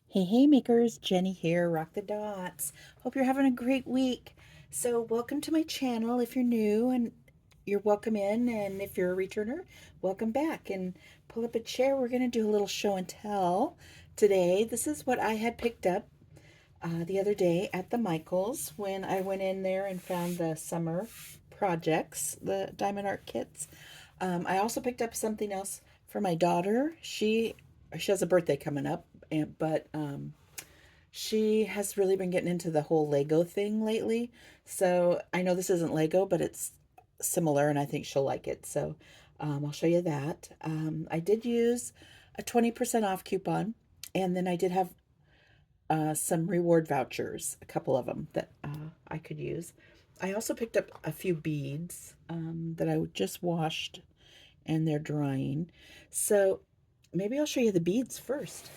Hey makers, Jenny here, Rock the Dots. Hope you're having a great week. So welcome to my channel if you're new, and you're welcome in, and if you're a returner, welcome back. And pull up a chair. We're going to do a little show and tell today. This is what I had picked up the other day at the Michaels when I went in there and found the summer projects, the diamond art kits. I also picked up something else for my daughter. She has a birthday coming up, but she has really been getting into the whole Lego thing lately. So I know this isn't Lego, but it's similar, and I think she'll like it. So I'll show you that. I did use a 20% off coupon, and then I did have some reward vouchers, a couple of them that I could use. I also picked up a few beads that I just washed, and they're drying. So maybe I'll show you the beads first.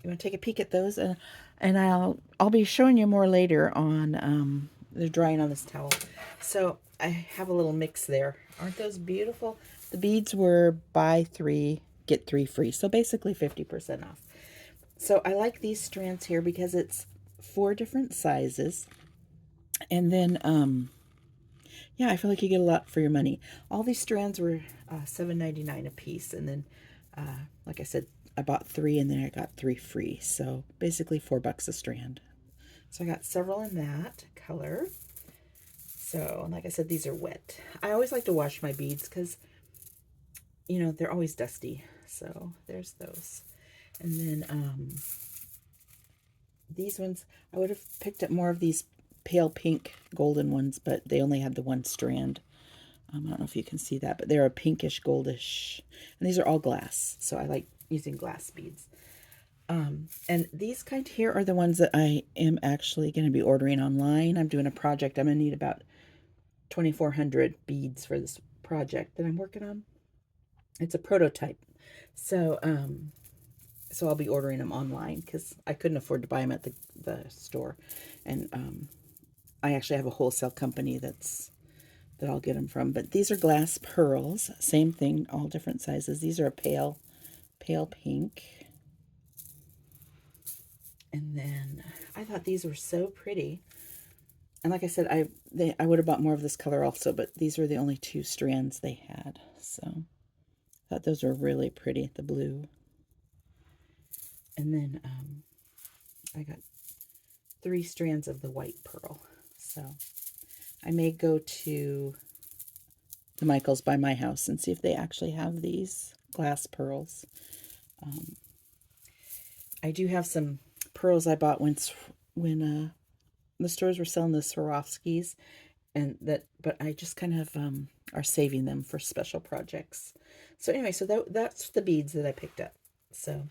You want to take a peek at those, and I'll be showing you more later on. They're drying on this towel. So I have a little mix there. Aren't those beautiful? The beads were buy three get three free, so basically 50% off. So I like these strands here because it's 4 different sizes, and then yeah, I feel like you get a lot for your money. All these strands were $7.99 a piece, and then like I said, I bought 3 and then I got 3 free. So basically $4 a strand. So I got several in that color. So like I said, these are wet. I always like to wash my beads because, you know, they're always dusty. So there's those. And then these ones, I would have picked up more of these pale pink golden ones, but they only had the one strand. I don't know if you can see that, but they're a pinkish goldish. And these are all glass, so I like using glass beads. And these kind here are the ones that I am actually going to be ordering online. I'm doing a project. I'm going to need about 2,400 beads for this project that I'm working on. It's a prototype. So, so I'll be ordering them online because I couldn't afford to buy them at the store. And I actually have a wholesale company that I'll get them from. But these are glass pearls. Same thing, all different sizes. These are a pale pink. And then I thought these were so pretty. And like I said, I would have bought more of this color also, but these were the only 2 strands they had. So I thought those were really pretty, the blue. And then I got 3 strands of the white pearl. So I may go to the Michaels by my house and see if they actually have these glass pearls. I do have some pearls I bought when the stores were selling the Swarovskis, but I just kind of are saving them for special projects. So anyway, so that's the beads that I picked up. So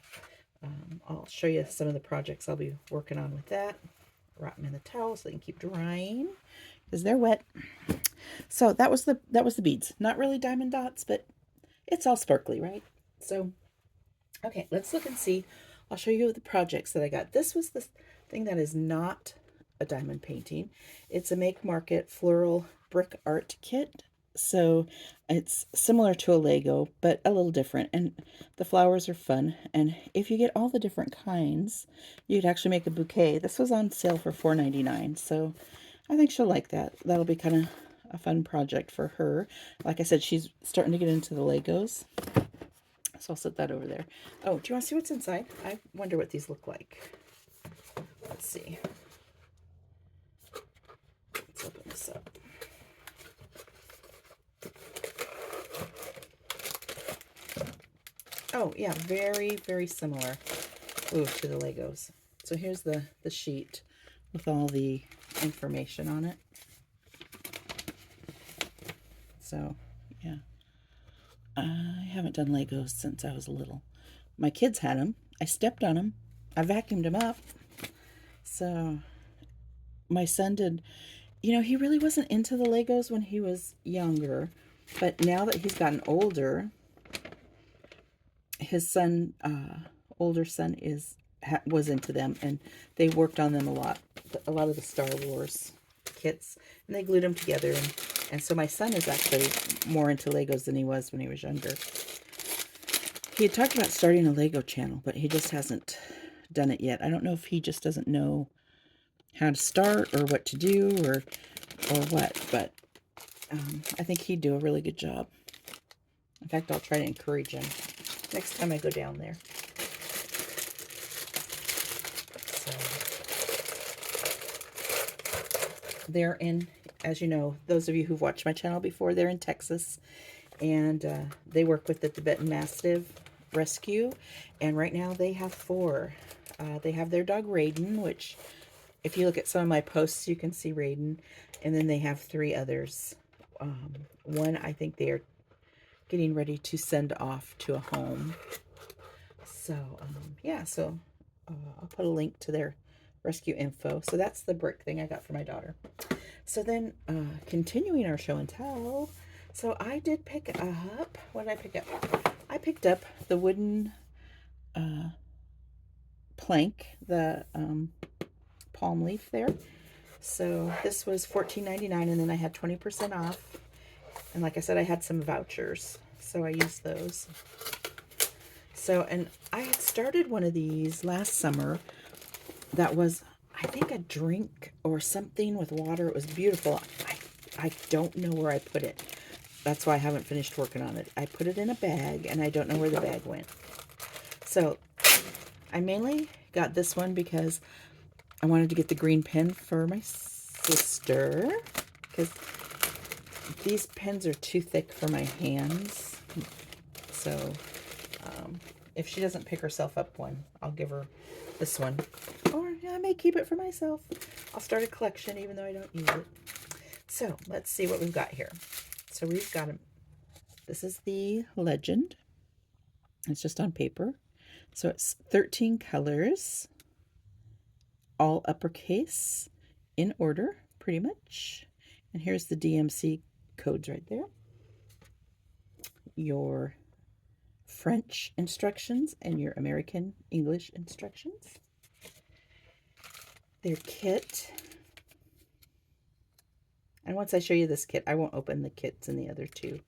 I'll show you some of the projects I'll be working on with that. Wrap them in the towel so they can keep drying because they're wet. So that was the beads. Not really diamond dots, but it's all sparkly, right? So okay, let's look and see. I'll show you the projects that I got. This was the thing that is not a diamond painting. It's a Make Market floral brick art kit. So it's similar to a Lego, but a little different. And the flowers are fun. And if you get all the different kinds, you could actually make a bouquet. This was on sale for $4.99. So I think she'll like that. That'll be kind of a fun project for her. Like I said, she's starting to get into the Legos. So I'll set that over there. Oh, do you want to see what's inside? I wonder what these look like. Let's see. Let's open this up. Oh, yeah, very, very similar to the Legos. So here's the sheet with all the information on it. So, yeah. I haven't done Legos since I was little. My kids had them. I stepped on them. I vacuumed them up. So, my son did. You know, he really wasn't into the Legos when he was younger. But now that he's gotten older, his son, older son, was into them, and they worked on them a lot. A lot of the Star Wars kits, and they glued them together. And so my son is actually more into Legos than he was when he was younger. He had talked about starting a Lego channel, but he just hasn't done it yet. I don't know if he just doesn't know how to start or what to do or what, but I think he'd do a really good job. In fact, I'll try to encourage him next time I go down there. So they're in, as you know, those of you who've watched my channel before, they're in Texas, and they work with the Tibetan Mastiff Rescue, and right now they have 4. They have their dog Raiden, which if you look at some of my posts, you can see Raiden, and then they have 3 others. One I think they are getting ready to send off to a home. So yeah, so I'll put a link to their rescue info. So that's the brick thing I got for my daughter. So then continuing our show and tell, so I did pick up, what did I pick up? I picked up the wooden plank, the palm leaf there. So this was $14.99, and then I had 20% off. And like I said, I had some vouchers, so I used those. So, and I had started one of these last summer that was, I think, a drink or something with water. It was beautiful. I don't know where I put it. That's why I haven't finished working on it. I put it in a bag, and I don't know where the bag went. So I mainly got this one because I wanted to get the green pen for my sister, because these pens are too thick for my hands. So if she doesn't pick herself up one, I'll give her this one. Or I may keep it for myself. I'll start a collection even though I don't use it. So let's see what we've got here. So we've got this is the Legend. It's just on paper. So it's 13 colors, all uppercase, in order, pretty much. And here's the DMC codes right there. Your French instructions and your American English instructions. Their kit. And once I show you this kit, I won't open the kits in the other 2.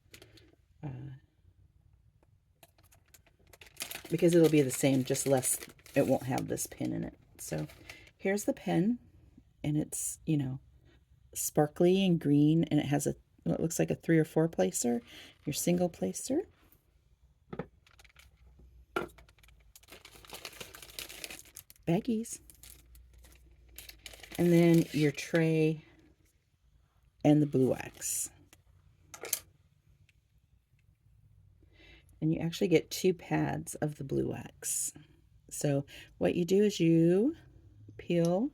Because it'll be the same, just less, it won't have this pin in it. So here's the pen, and it's, you know, sparkly and green, and it has a, what looks like a 3 or 4 placer, your single placer. Baggies. And then your tray and the blue wax. And you actually get 2 pads of the blue wax. So what you do is you peel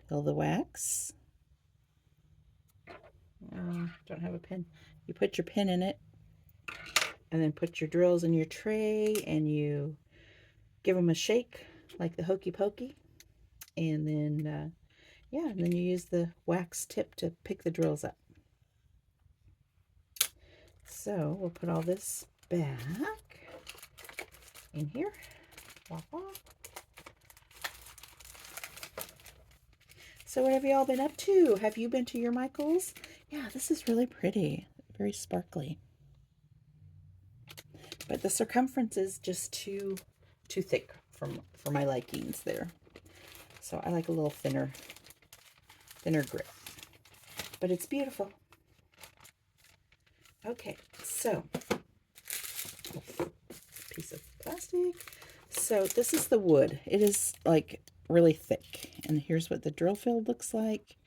the wax. Don't have a pin. You put your pin in it, and then put your drills in your tray, and you give them a shake like the hokey pokey, and then yeah, and then you use the wax tip to pick the drills up. So we'll put all this back in here. Wah, wah. So what have you all been up to? Have you been to your Michaels? Yeah, this is really pretty. Very sparkly. But the circumference is just too thick for my likings there. So I like a little thinner grip. But it's beautiful. Okay, so piece of plastic. So this is the wood. It is like really thick, and here's what the drill field looks like.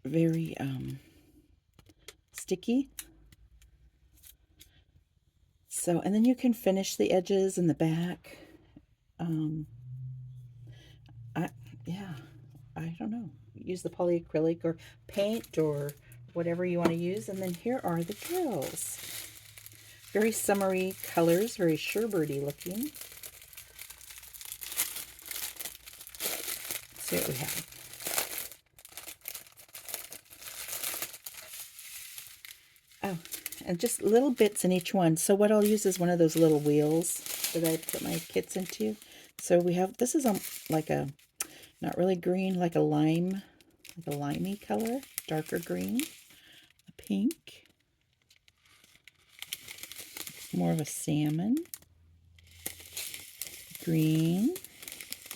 Very sticky. So, and then you can finish the edges and the back. I don't know. Use the polyacrylic or paint or whatever you want to use. And then here are the drills. Very summery colors, very sherbirdy looking. Let's see what we have. Oh, and just little bits in each one. So what I'll use is one of those little wheels that I put my kits into. So we have, this is like a, not really green, like a lime, like a limey color, darker green, a pink, more of a salmon, green,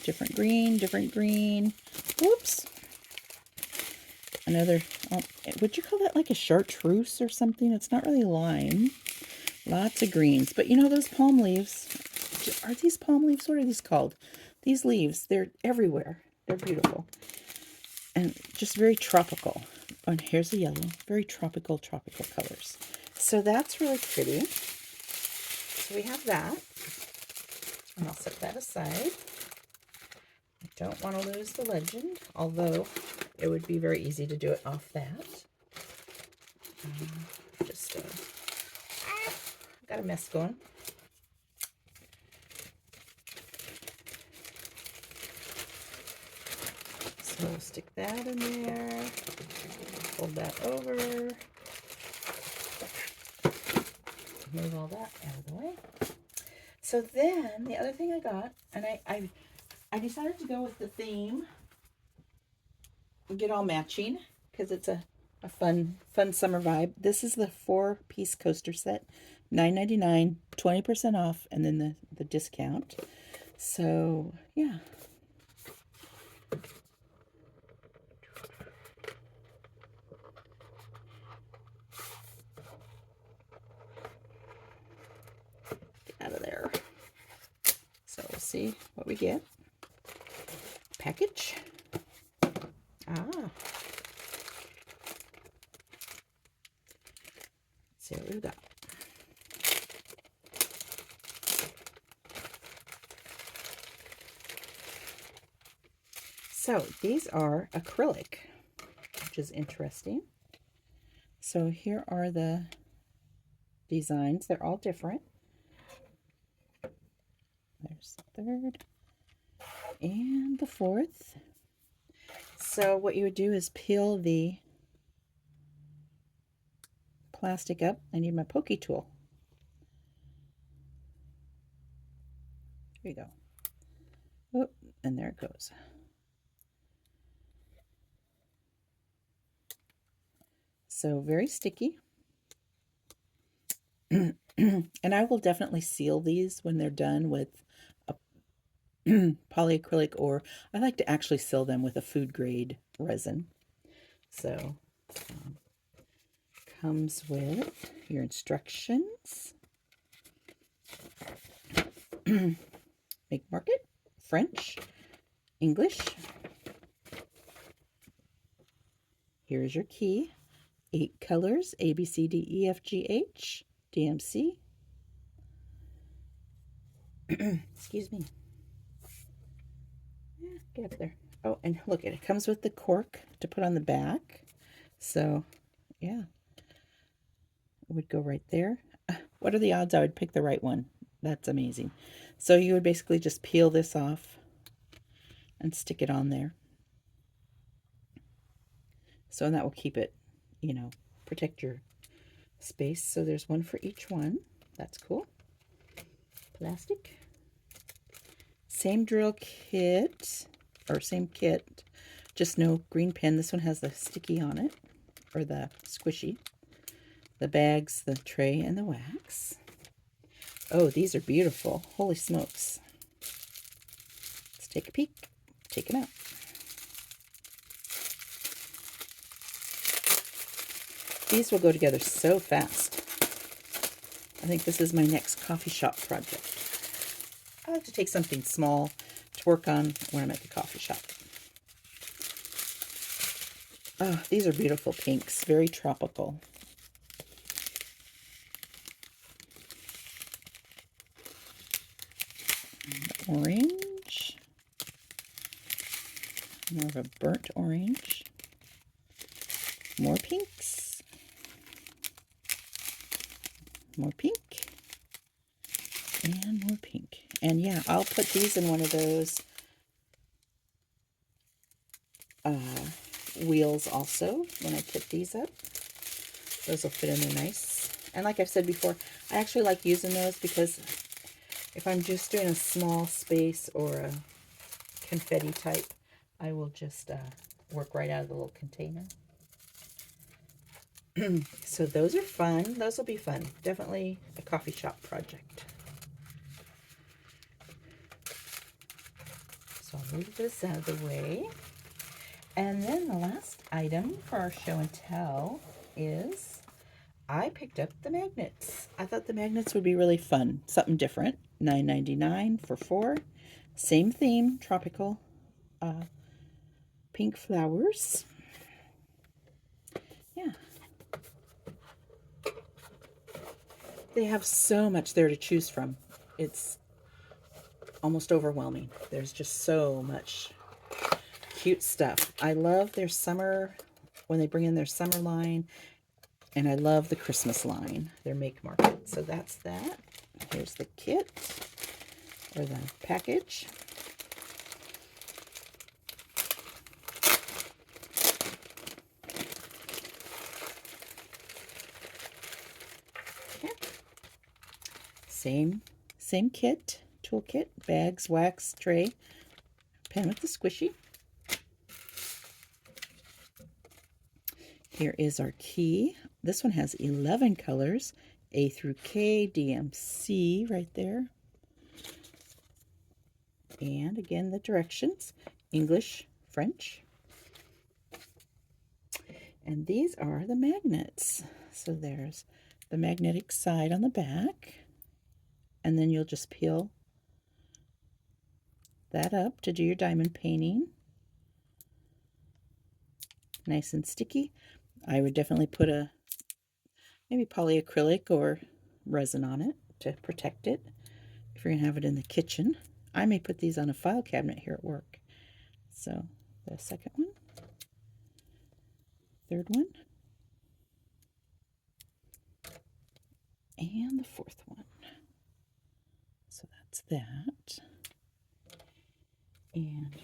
different green, different green. Whoops. Another, oh, would you call that like a chartreuse or something? It's not really lime. Lots of greens. But you know those palm leaves? Are these palm leaves? What are these called? These leaves, they're everywhere. They're beautiful. And just very tropical. And here's the yellow. Very tropical colors. So that's really pretty. So we have that. And I'll set that aside. I don't want to lose the legend, although it would be very easy to do it off that. Got a mess going. So we'll stick that in there. Fold that over. Move all that out of the way. So then the other thing I got, and I decided to go with the theme and get all matching because it's a fun summer vibe. This is the 4-piece coaster set, $9.99, 20% off, and then the discount. So yeah. Get out of there. So we'll see what we get. Package. Let's see what we've got. So these are acrylic, which is interesting. So here are the designs. They're all different. There's the third and the fourth. So what you would do is peel the plastic up. I need my pokey tool. Here you go. Oh, and there it goes. So very sticky. And I will definitely seal these when they're done with a polyacrylic, or I like to actually seal them with a food grade resin. So comes with your instructions. Make market, French, English. Here's your key. 8 colors, A, B, C, D, E, F, G, H, DMC. Excuse me. Yeah, get up there. Oh, and look, it comes with the cork to put on the back. So, yeah. It would go right there. What are the odds I would pick the right one? That's amazing. So you would basically just peel this off and stick it on there. So that will keep it, you know, protect your space. So there's one for each one. That's cool. Plastic. Same drill kit, or same kit, just no green pen. This one has the sticky on it, or the squishy. The bags, the tray, and the wax. Oh, these are beautiful. Holy smokes. Let's take a peek. Take them out. These will go together so fast. I think this is my next coffee shop project. I like to take something small to work on when I'm at the coffee shop. Oh, these are beautiful pinks. Very tropical. Orange. More of a burnt orange. More pinks. More pink. And more pink. And yeah, I'll put these in one of those wheels also when I put these up. Those will fit in there nice. And like I've said before, I actually like using those because if I'm just doing a small space or a confetti type, I will just work right out of the little container. So those are fun. Those will be fun. Definitely a coffee shop project. So I'll move this out of the way. And then the last item for our show and tell is I picked up the magnets. I thought the magnets would be really fun. Something different. $9.99 for 4. Same theme, tropical pink flowers. Yeah. They have so much there to choose from. It's almost overwhelming. There's just so much cute stuff. I love their summer, when they bring in their summer line, and I love the Christmas line, their make market. So that's that. Here's the kit, or the package. Okay. Same kit, toolkit, bags, wax, tray, pen with the squishy. Here is our key. This one has 11 colors, A through K, DMC right there. And again, the directions, English, French. And these are the magnets. So there's the magnetic side on the back. And then you'll just peel that up to do your diamond painting. Nice and sticky. I would definitely put maybe polyacrylic or resin on it to protect it if you're going to have it in the kitchen. I may put these on a file cabinet here at work. So the second one, third one, and the fourth one. So that's that. And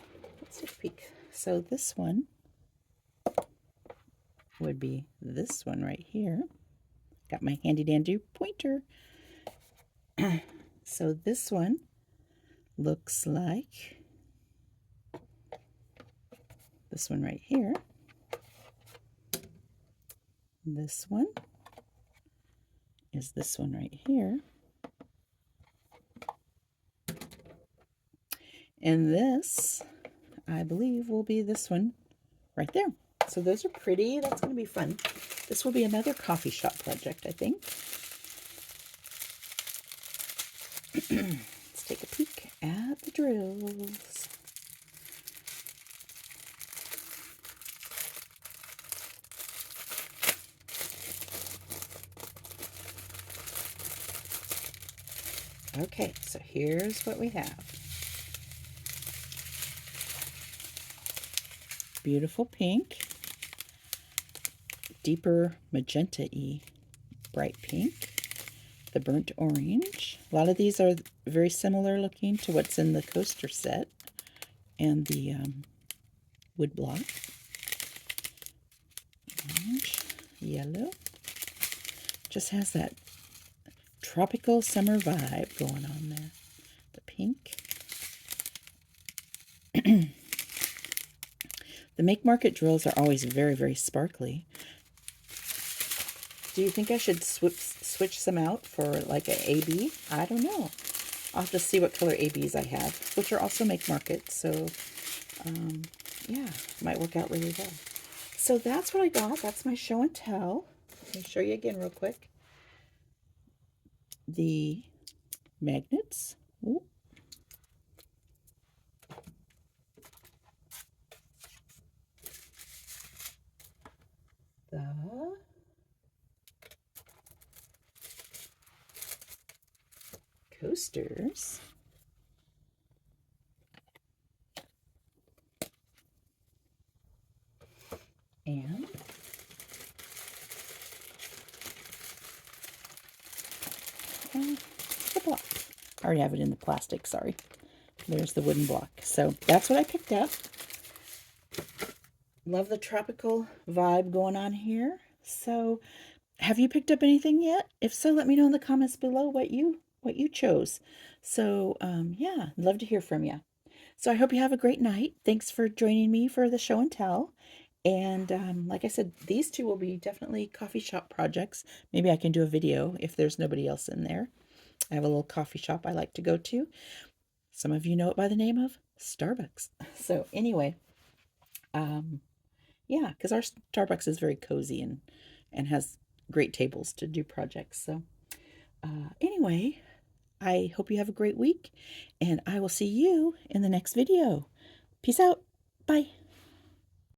let's take a peek. So this one would be this one right here. Got my handy dandy pointer. So this one looks like this one right here. This one is this one right here. And this, I believe, will be this one right there. So those are pretty. That's going to be fun. This will be another coffee shop project, I think. Let's take a peek at the drills. Okay, so here's what we have. Beautiful pink, deeper magenta-y bright pink, the burnt orange. A lot of these are very similar looking to what's in the coaster set and the wood block. Orange, yellow. Just has that tropical summer vibe going on there. The pink. The Make Market drills are always very, very sparkly. Do you think I should switch some out for like an AB? I don't know. I'll have to see what color ABs I have, which are also Make Market. So, yeah, might work out really well. So that's what I got. That's my show and tell. Let me show you again real quick. The magnets. Ooh. The coasters. And the block. I already have it in the plastic, sorry. There's the wooden block. So that's what I picked up. Love the tropical vibe going on here. So have you picked up anything yet? If so, let me know in the comments below what you chose. So yeah, love to hear from you. So I hope you have a great night. Thanks for joining me for the show and tell. And like I said, these two will be definitely coffee shop projects. Maybe I can do a video if there's nobody else in there. I have a little coffee shop I like to go to. Some of you know it by the name of Starbucks. So anyway, um, yeah, because our Starbucks is very cozy and has great tables to do projects. So anyway, I hope you have a great week, and I will see you in the next video. Peace out. Bye.